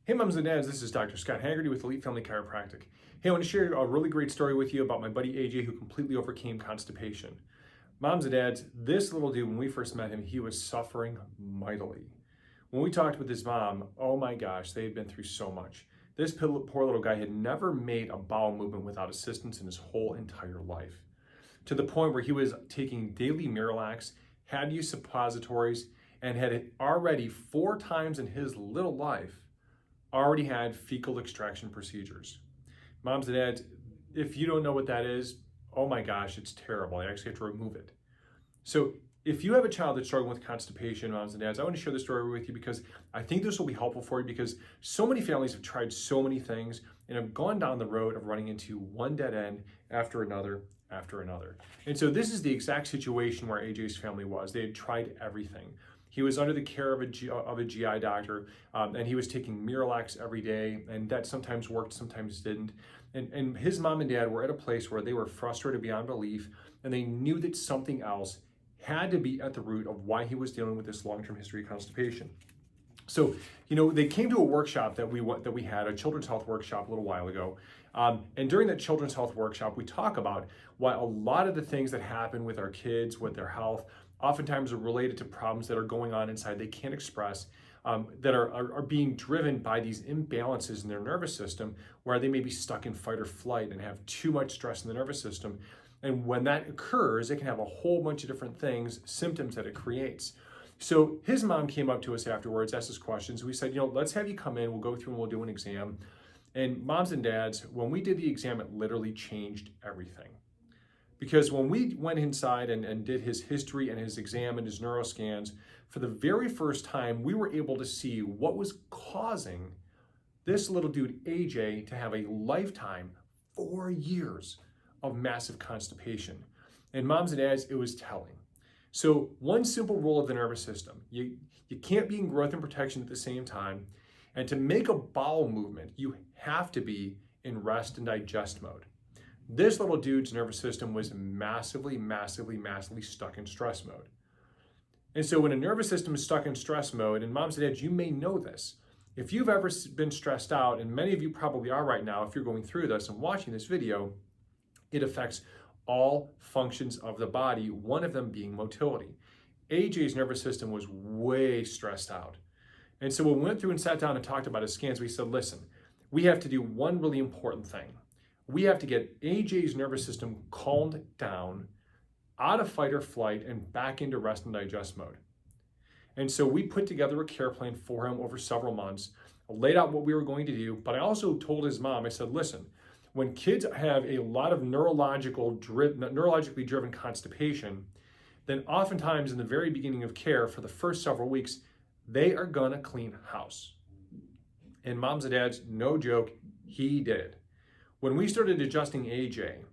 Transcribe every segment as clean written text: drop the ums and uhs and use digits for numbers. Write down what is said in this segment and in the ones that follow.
Hey moms and dads, this is Dr. Scott Haggerty with Elite Family Chiropractic. Hey, I want to share a really great story with you about my buddy AJ who completely overcame constipation. Moms and dads, this little dude, when we first met him, he was suffering mightily. When we talked with his mom, oh my gosh, they had been through so much. This poor little guy had never made a bowel movement without assistance in his whole entire life. To the point where he was taking daily Miralax, had used suppositories, and had already 4 times in his little life already had fecal extraction procedures. Moms and dads, if you don't know what that is, oh my gosh, it's terrible. I actually have to remove it. So if you have a child that's struggling with constipation, moms and dads, I want to share this story with you because I think this will be helpful for you because so many families have tried so many things and have gone down the road of running into one dead end after another after another. And so this is the exact situation where AJ's family was. They had tried everything. He was under the care of a GI doctor, and he was taking Miralax every day, and that sometimes worked, sometimes didn't. And his mom and dad were at a place where they were frustrated beyond belief, and they knew that something else had to be at the root of why he was dealing with this long-term history of constipation. So, they came to a workshop that we had, a children's health workshop a little while ago. And during that children's health workshop, we talk about why a lot of the things that happen with our kids, with their health, oftentimes are related to problems that are going on inside they can't express, that are being driven by these imbalances in their nervous system, where they may be stuck in fight or flight and have too much stress in the nervous system. And when that occurs, it can have a whole bunch of different things, symptoms that it creates. So his mom came up to us afterwards, asked us questions. We said, let's have you come in, we'll go through and we'll do an exam. And moms and dads, when we did the exam, it literally changed everything. Because when we went inside and did his history and his exam and his neuroscans, for the very first time, we were able to see what was causing this little dude, AJ, to have a lifetime, 4 years of massive constipation. And moms and dads, it was telling. So one simple rule of the nervous system, you can't be in growth and protection at the same time. And to make a bowel movement, you have to be in rest and digest mode. This little dude's nervous system was massively stuck in stress mode. And so when a nervous system is stuck in stress mode, and moms and dads, you may know this. If you've ever been stressed out, and many of you probably are right now if you're going through this and watching this video, it affects all functions of the body, one of them being motility. AJ's nervous system was way stressed out. And so when we went through and sat down and talked about his scans, we said, listen, we have to do one really important thing. We have to get AJ's nervous system calmed down, out of fight or flight, and back into rest and digest mode. And so we put together a care plan for him over several months, laid out what we were going to do, but I also told his mom, I said, listen, when kids have a lot of neurologically driven constipation, then oftentimes in the very beginning of care, for the first several weeks, they are gonna clean house. And moms and dads, no joke, he did. When we started adjusting AJ,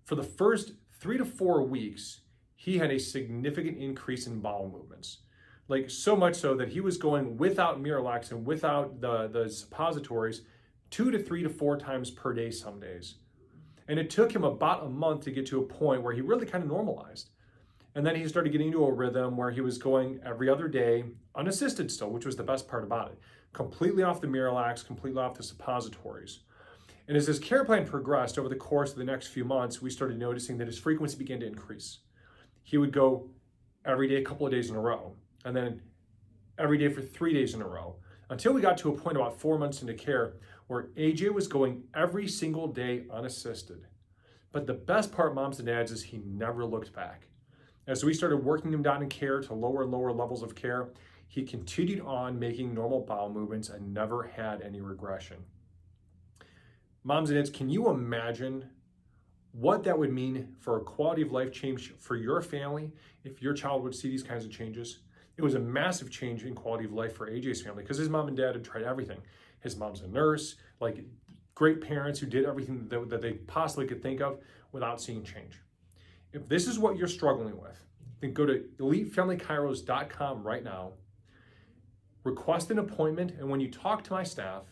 for the first 3 to 4 weeks, he had a significant increase in bowel movements. Like so much so that he was going without Miralax and without the suppositories 2 to 3 to 4 times per day some days. And it took him about a month to get to a point where he really kind of normalized. And then he started getting into a rhythm where he was going every other day, unassisted still, which was the best part about it. Completely off the Miralax, completely off the suppositories. And as his care plan progressed over the course of the next few months, we started noticing that his frequency began to increase. He would go every day, a couple of days in a row, and then every day for 3 days in a row, until we got to a point about 4 months into care where AJ was going every single day unassisted. But the best part, moms and dads, is he never looked back. As we started working him down in care to lower and lower levels of care, he continued on making normal bowel movements and never had any regression. Moms and dads, can you imagine what that would mean for a quality of life change for your family if your child would see these kinds of changes? It was a massive change in quality of life for AJ's family because his mom and dad had tried everything. His mom's a nurse, like great parents who did everything that they possibly could think of without seeing change. If this is what you're struggling with, then go to elitefamilychiros.com right now, request an appointment, and when you talk to my staff,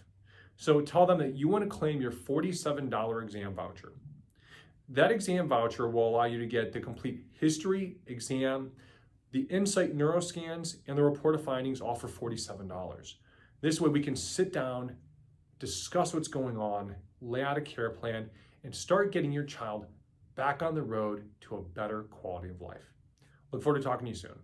so tell them that you want to claim your $47 exam voucher. That exam voucher will allow you to get the complete history, exam, the Insight neuroscans, and the report of findings all for $47. This way we can sit down, discuss what's going on, lay out a care plan, and start getting your child back on the road to a better quality of life. Look forward to talking to you soon.